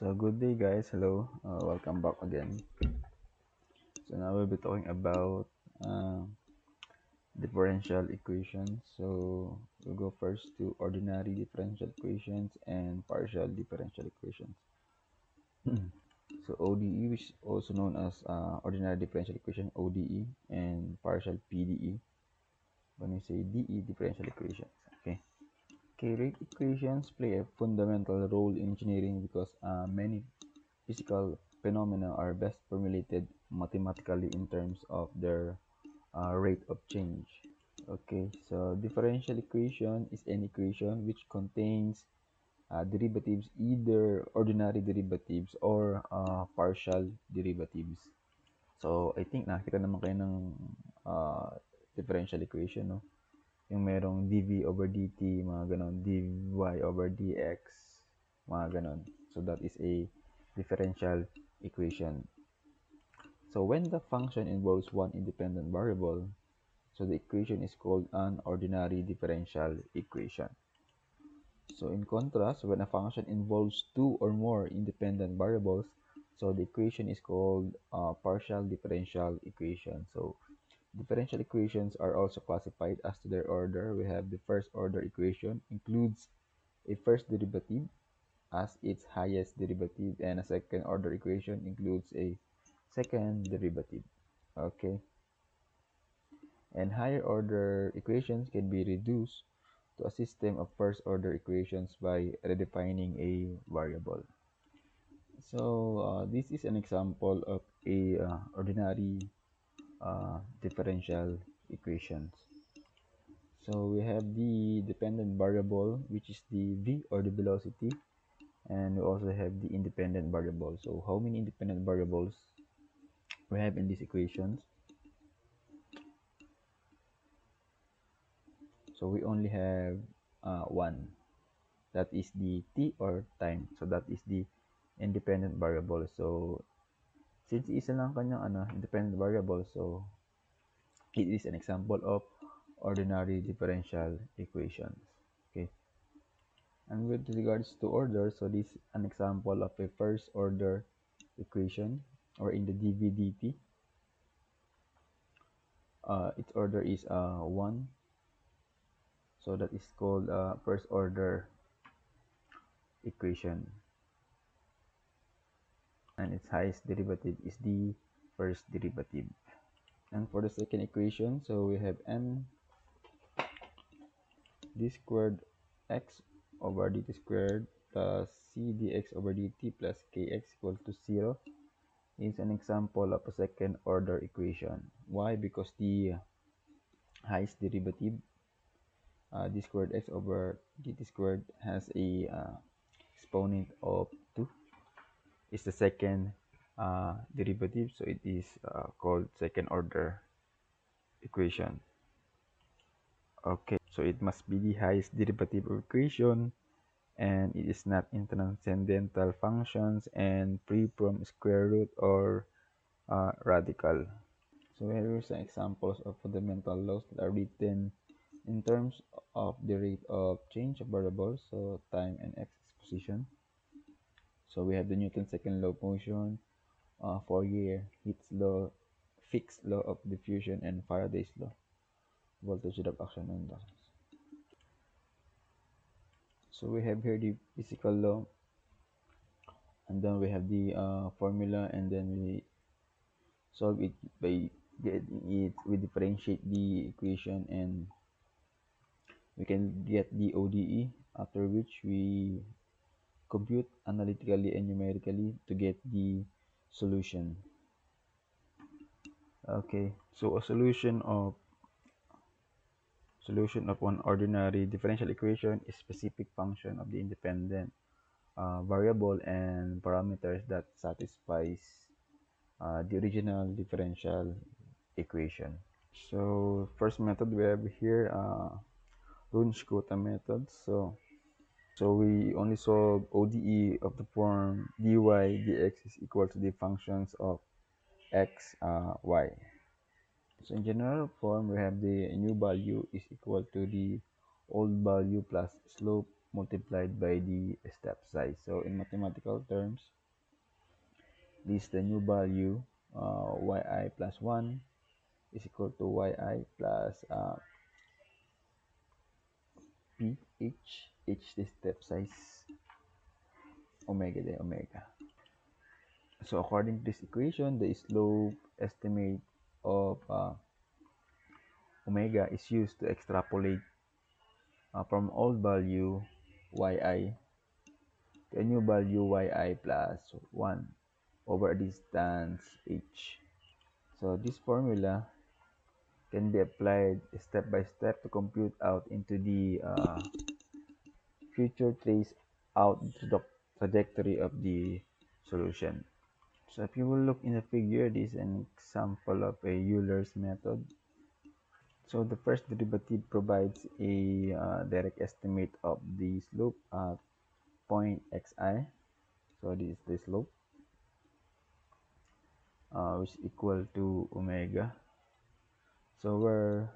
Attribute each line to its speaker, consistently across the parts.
Speaker 1: So good day guys, hello, welcome back again. So now we'll be talking about uh, differential equations. So we'll go first to ordinary differential equations and partial differential equations. So ODE, which is also known as ordinary differential equation ODE, and partial PDE when we say DE differential equations. Okay, rate equations play a fundamental role in engineering because many physical phenomena are best formulated mathematically in terms of their rate of change. Okay, so differential equation is an equation which contains derivatives, either ordinary derivatives or partial derivatives. So I think nakita naman kayo ng uh, differential equation, no? Yung merong dv over dt, mga ganon, dy over dx, mga ganon. So that is a differential equation. So when the function involves one independent variable, so the equation is called an ordinary differential equation. So in contrast, when a function involves two or more independent variables, so the equation is called partial differential equation. So differential equations are also classified as to their order. We have the first order equation includes a first derivative as its highest derivative, and a second order equation includes a second derivative. Okay, and higher order equations can be reduced to a system of first order equations by redefining a variable. So this is an example of a ordinary differential equations. So we have the dependent variable, which is the v, or the velocity, and we also have the independent variable. So how many independent variables we have in these equations? So we only have one, that is the t, or time. So that is the independent variable. So since isa lang kanyang independent variable, so it is an example of ordinary differential equations. Okay, and with regards to order, so this is an example of a first order equation, or in the dv/dt, its order is 1, so that is called first order equation, and its highest derivative is the first derivative. And for the second equation, so we have m d squared x over dt squared plus c dx over dt plus kx equal to 0 is an example of a second order equation. Why? Because the highest derivative, d squared x over dt squared, has a exponent of 2, is the second derivative, so it is called second order equation. Okay, so it must be the highest derivative of equation, and it is not in transcendental functions and free from square root or radical. So here are some examples of fundamental laws that are written in terms of the rate of change of variables, so time and x position. So we have the Newton's second law of motion, Fourier, Hooke's law, Fick's law of diffusion, and Faraday's law, voltage reduction and inductance. So we have here the physical law, and then we have the formula, and then we solve it by getting it, we differentiate the equation, and we can get the ODE, after which we compute analytically and numerically to get the solution. Okay, so a solution of one ordinary differential equation is specific function of the independent variable and parameters that satisfies the original differential equation. So first method we have here, Runge-Kutta method. So we only solve ODE of the form dy dx is equal to the functions of x, y. So in general form, we have the new value is equal to the old value plus slope multiplied by the step size. So in mathematical terms, this is the new value, yi plus 1 is equal to yi plus h the step size, omega the omega. So according to this equation, the slope estimate of omega is used to extrapolate from old value yi to a new value yi plus 1 over a distance h. So this formula can be applied step by step to compute out into the future trace out the trajectory of the solution. So if you will look in the figure, this is an example of a Euler's method. So the first derivative provides a direct estimate of the slope at point xi. So this is the slope, which is equal to omega. So where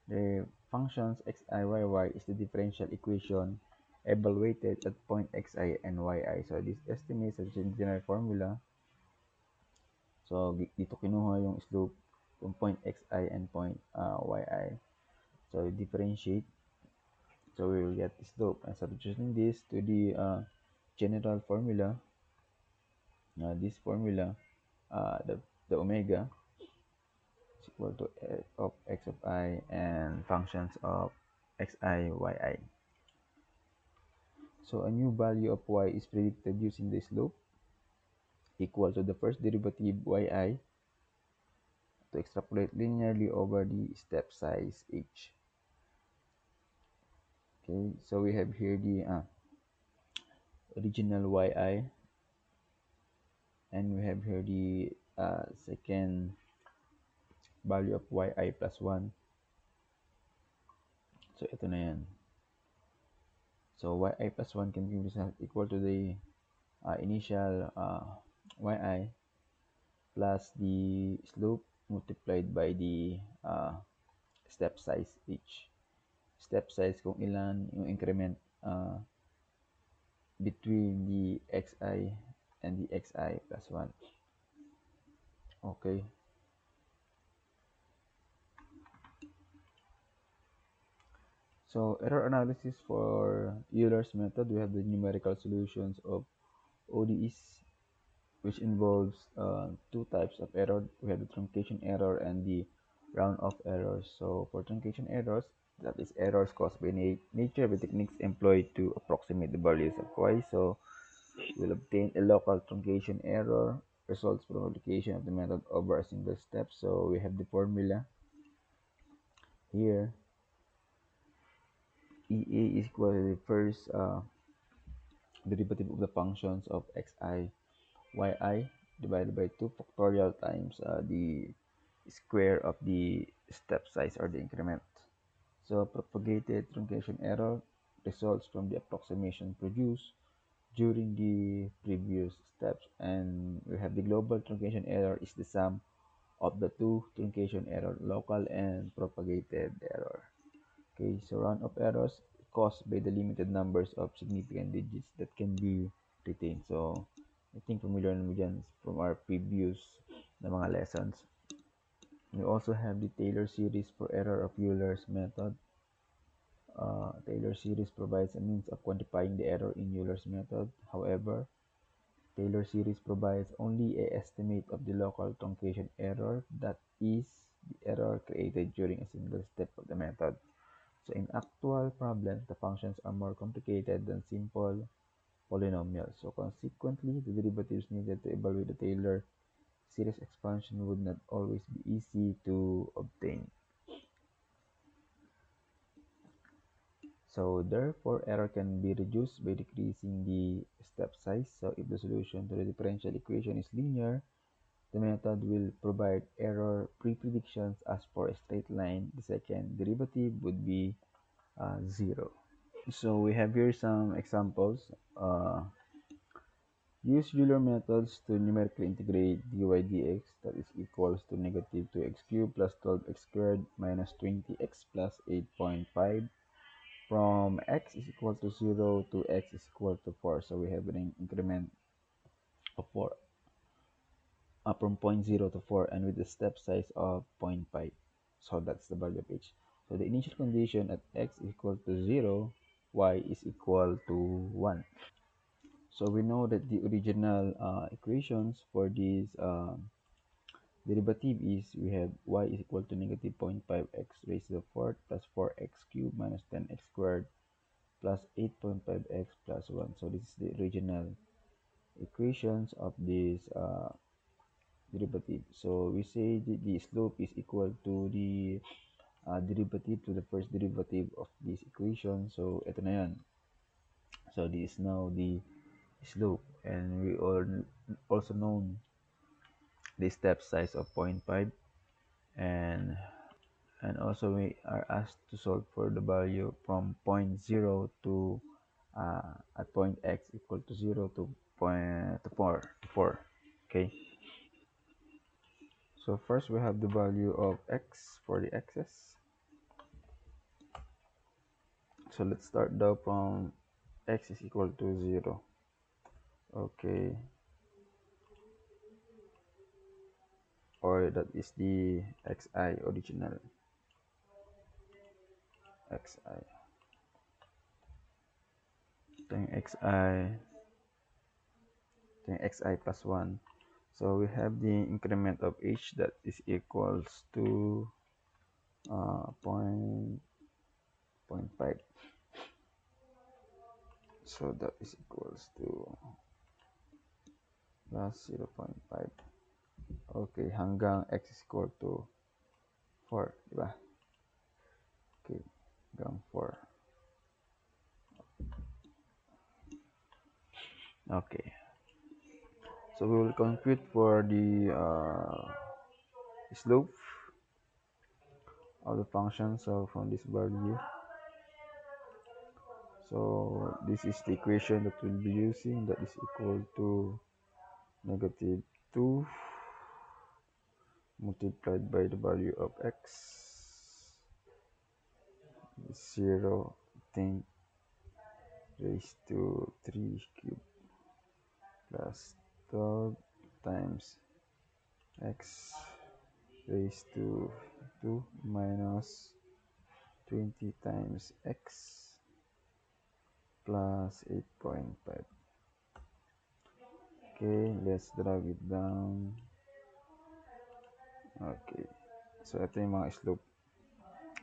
Speaker 1: the functions xi, yy is the differential equation evaluated at point xi and yi. So this estimates the general formula. So dito kinuha yung slope from point xi and point yi. So we differentiate. So we will get the slope, and substituting this to the general formula. This formula, the omega is equal to f of x of I and functions of xi, yi. So a new value of y is predicted using the slope equal to the first derivative yi to extrapolate linearly over the step size h. Okay, so we have here the original yi, and we have here the second value of yi plus 1. So ito na yan. So yi plus 1 can be equal to the initial yi plus the slope multiplied by the step size h. Step size kung ilan yung increment between the xi and the xi plus 1. Okay. So error analysis for Euler's method, we have the numerical solutions of ODEs, which involves two types of error. We have the truncation error and the round-off errors. So for truncation errors, that is errors caused by nature of the techniques employed to approximate the values of y. So we'll obtain a local truncation error results from application of the method over a single step. So we have the formula here. EA is equal to the first derivative of the functions of xi, yi divided by 2 factorial times the square of the step size or the increment. So propagated truncation error results from the approximation produced during the previous steps, and we have the global truncation error is the sum of the two truncation error, local and propagated error. Okay, so round-off errors caused by the limited numbers of significant digits that can be retained. So I think familiar naman dyan from our previous na mga lessons. We also have the Taylor series for error of Euler's method. Taylor series provides a means of quantifying the error in Euler's method. However, Taylor series provides only an estimate of the local truncation error, that is, the error created during a single step of the method. So in actual problems, the functions are more complicated than simple polynomials. So consequently, the derivatives needed to evaluate the Taylor series expansion would not always be easy to obtain. So therefore, error can be reduced by decreasing the step size. So if the solution to the differential equation is linear, the method will provide error pre-predictions as for a straight line. The second derivative would be 0. So we have here some examples. Use Euler methods to numerically integrate dy dx, that is equals to negative 2x cubed plus 12x squared minus 20x plus 8.5 from x is equal to 0 to x is equal to 4. So we have an increment of 4 from point 0 to 4 and with the step size of zero point 0.5. So that's the value of h. So the initial condition at x is equal to 0, y is equal to 1. So we know that the original equations for this derivative is we have y is equal to negative 0.5x raised to the fourth plus 4x cubed minus 10x squared plus 8.5x plus 1. So this is the original equations of this derivative. So we say the slope is equal to the derivative to the first derivative of this equation. So ito na yan. So this is now the slope, and we all also known the step size of zero point 0.5, and also we are asked to solve for the value from point 0 to at point x equal to 0 to point to 4. Okay, so first we have the value of x for the x's. So let's start though from x is equal to 0. Okay, or that is the xi original xi. Then xi plus 1. So we have the increment of h that is equals to point 0.5. So that is equals to plus 0.5. Okay, hanggang x is equal to 4, di ba? Okay, hanggang 4. Okay. So we will compute for the slope of the function. So from this value, so this is the equation that we'll be using, that is equal to negative 2 multiplied by the value of x, 0 10 raised to 3 cubed plus 12 times x raised to 2 minus 20 times x plus 8.5. Okay, let's drag it down. Okay, so ito yung mga slope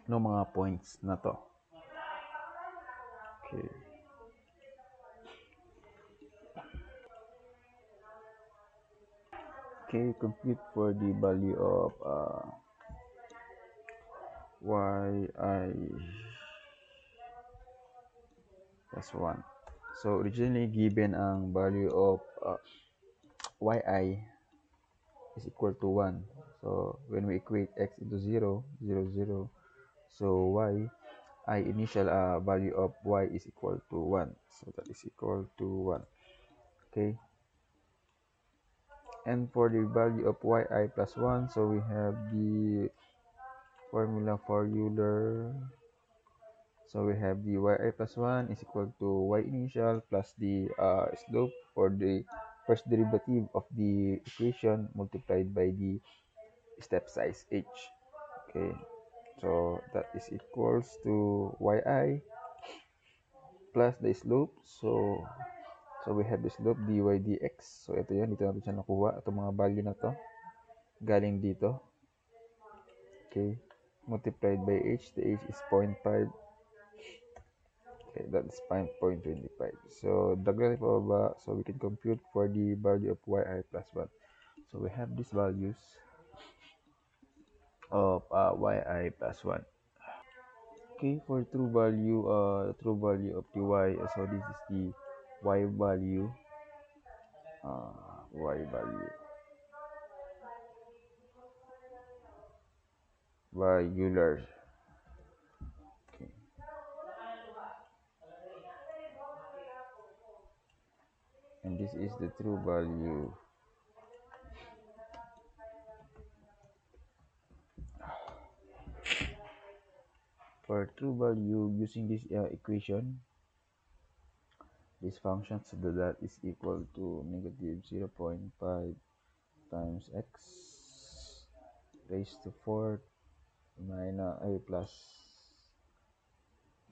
Speaker 1: no mga points na to. Okay, okay, compute for the value of yi plus 1. So originally given ang value of yi is equal to 1. So when we equate x into 0, 0, 0, so I initial value of y is equal to 1. So that is equal to 1. Okay. And for the value of yi plus 1, so we have the formula for Euler. So we have the yi plus 1 is equal to y initial plus the slope or the first derivative of the equation multiplied by the step size h. Okay, so that is equals to yi plus the slope. So we have the slope dy dx. So ito yan, dito natin siya nakuha. Itong mga value na to galing dito. Okay, multiplied by h. The h is 0.5. Okay, that's 5.25. So dagdag pa ba? So we can compute for the value of yi plus 1. So we have these values of yi plus 1. Okay, for true value of the y, so this is the y value, y value by Euler. Okay, and this is the true value. For true value, using this equation, this function, so that is equal to negative 0.5 times x raised to 4 minus a plus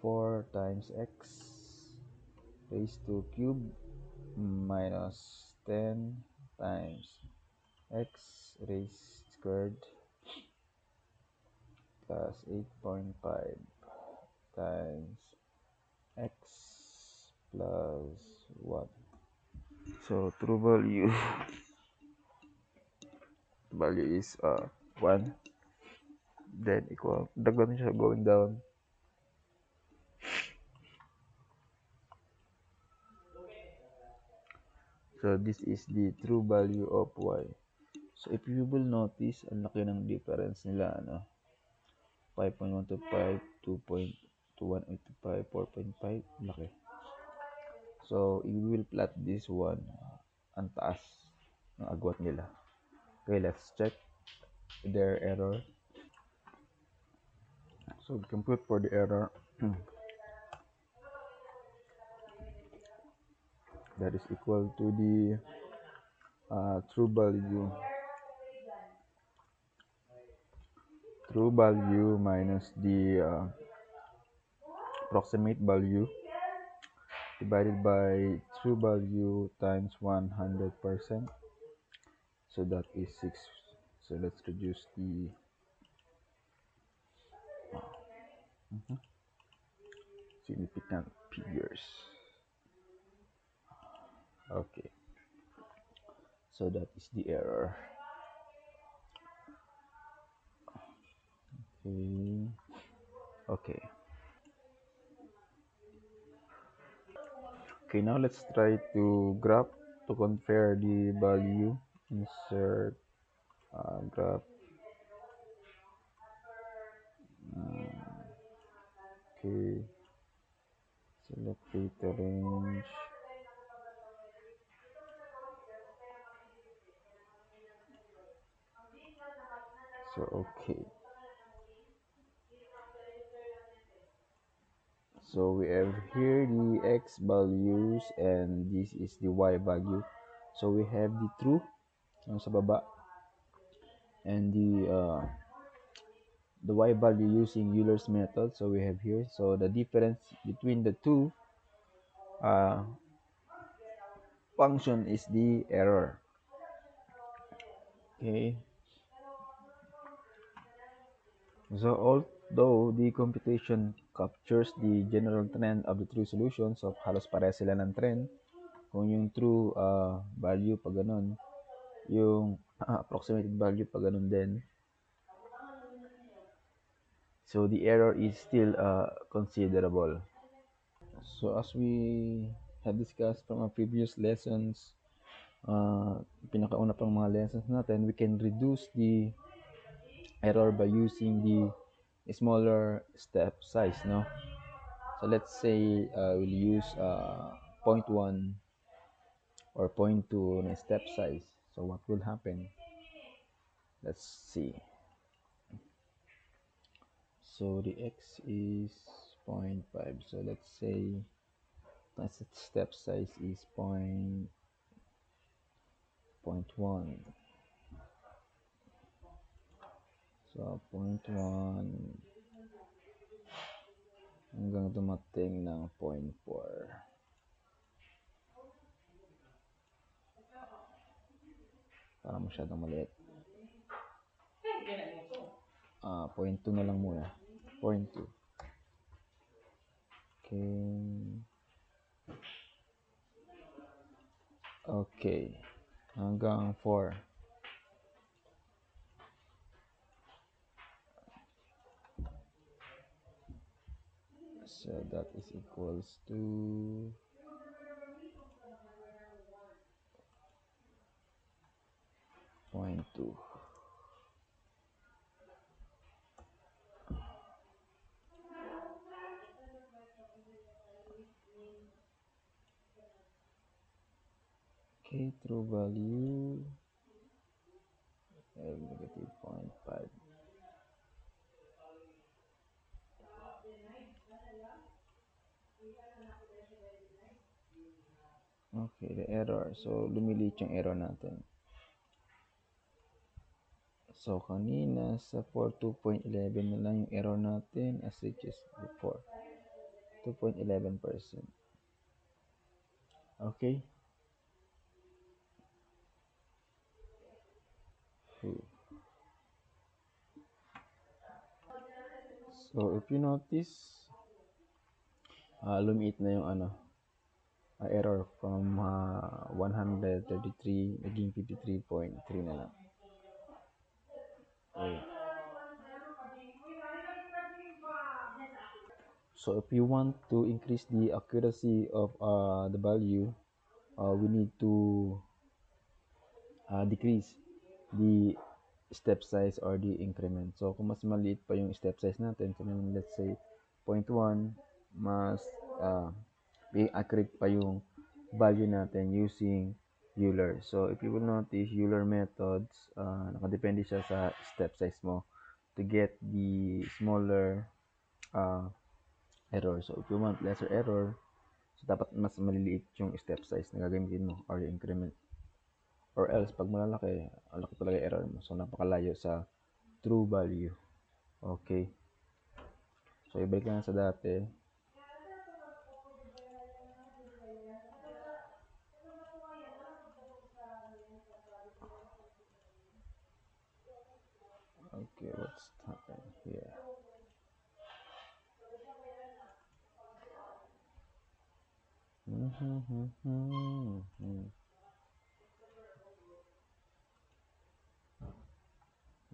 Speaker 1: 4 times x raised to cube minus 10 times x raised squared plus 8.5 times x plus 1. So true value is 1, then equal dagdag siya going down. So this is the true value of y. So if you will notice, ang laki ng difference nila, 5.125, 2.2185, 4.5, laki. So if we will plot this one, ang taas ng agwat nila. Okay, let's check their error. So we compute for the error. That is equal to the true value minus the approximate value divided by true value times 100%. So that is 6. So let's reduce the significant figures. Okay, so that is the error. Okay. Okay, now let's try to graph to compare the value. Insert graph. Okay, select data range. So okay, so we have here the x values and this is the y value. So we have the true sa baba and the y value using Euler's method. So we have here, so the difference between the two function is the error. Okay, so although the computation captures the general trend of the true solutions, so halos pareha sila ng trend. Kung yung true value pa ganun, yung approximated value pa ganun din, so the error is still considerable. So as we have discussed from our previous lessons, pinakauna pang mga lessons natin, we can reduce the error by using the smaller step size, no? So let's say we'll use 0.1 or 0.2 na step size. So what will happen? Let's see. So the x is 0.5. So let's say the step size is 0.1. So 0.1 hanggang dumating ng 0.4. Para masyadong maliit. 0.2 na lang muna. 0.2. Okay. Okay. Hanggang 4. So that is equals to 0.2. Okay, true value negative 0.5. Okay, the error. So, lumiliit yung error natin. So, kanina sa 4, 2.11 na lang yung error natin as it is before. 2.11%. Okay? So, if you notice, lumiit na yung error from 133 naging 53.3 na lang. Okay. So if you want to increase the accuracy of the value, we need to decrease the step size or the increment. So kung mas maliit pa yung step size natin, so let's say 0.1, mas being accurate pa yung value natin using Euler. So if you will notice, Euler methods, nakadepende siya sa step size mo to get the smaller error. So if you want lesser error, so dapat mas maliliit yung step size na gagamitin mo or yung increment. Or else, pag malalaki, laki talaga error mo. So napakalayo sa true value. Okay. So ibalik lang sa dati. Okay, what's happening here?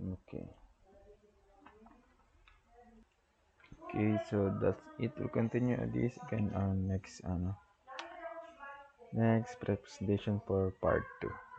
Speaker 1: Okay. Okay, so that's it. We'll continue this again on next presentation for part 2.